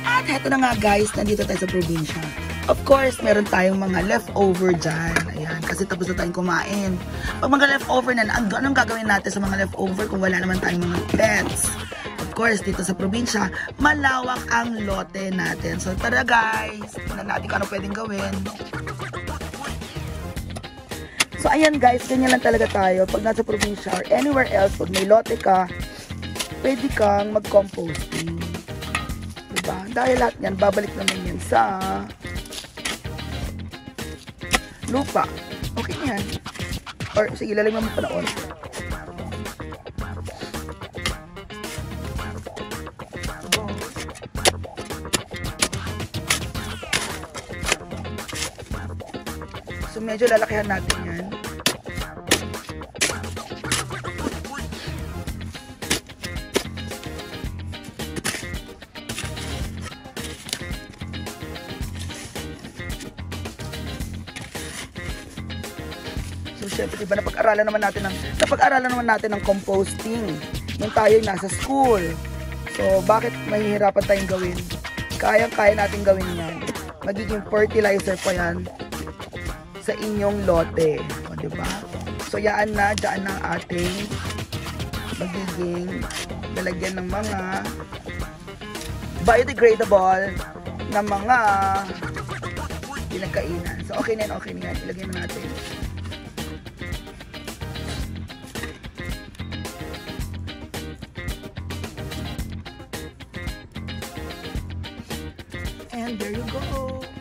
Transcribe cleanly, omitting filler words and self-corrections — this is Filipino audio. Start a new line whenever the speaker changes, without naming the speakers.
At heto na nga guys, nandito tayo sa probinsya. Of course, meron tayong mga leftover dyan. Ayan, kasi tapos na tayong kumain. Pag mga leftover na, anong gagawin natin sa mga leftover kung wala naman tayong mga pets? Of course, dito sa probinsya, malawak ang lote natin. So tara guys, tingnan natin kung ano pwedeng gawin. So ayan guys, ganyan lang talaga tayo. Pag nasa probinsya or anywhere else, pag may lote ka, pwede kang mag-composting. Diba? Dahil lahat yan, babalik naman yan sa lupa. Okay yan. Or sige, lalagyan mo pa na on. So medyo lalakihan natin yan. So syempre diba napag-aralan naman natin ng composting nung tayo nasa school. So bakit mahihirapan tayong gawin? Kayang-kaya natin gawin yan. Magiging fertilizer pa yan sa inyong lote. O, diba? So, yaan na, dyan na ating magiging lalagyan ng mga biodegradable na mga pinagkainan. So, okay na yan. Ilagyan na natin. And there you go.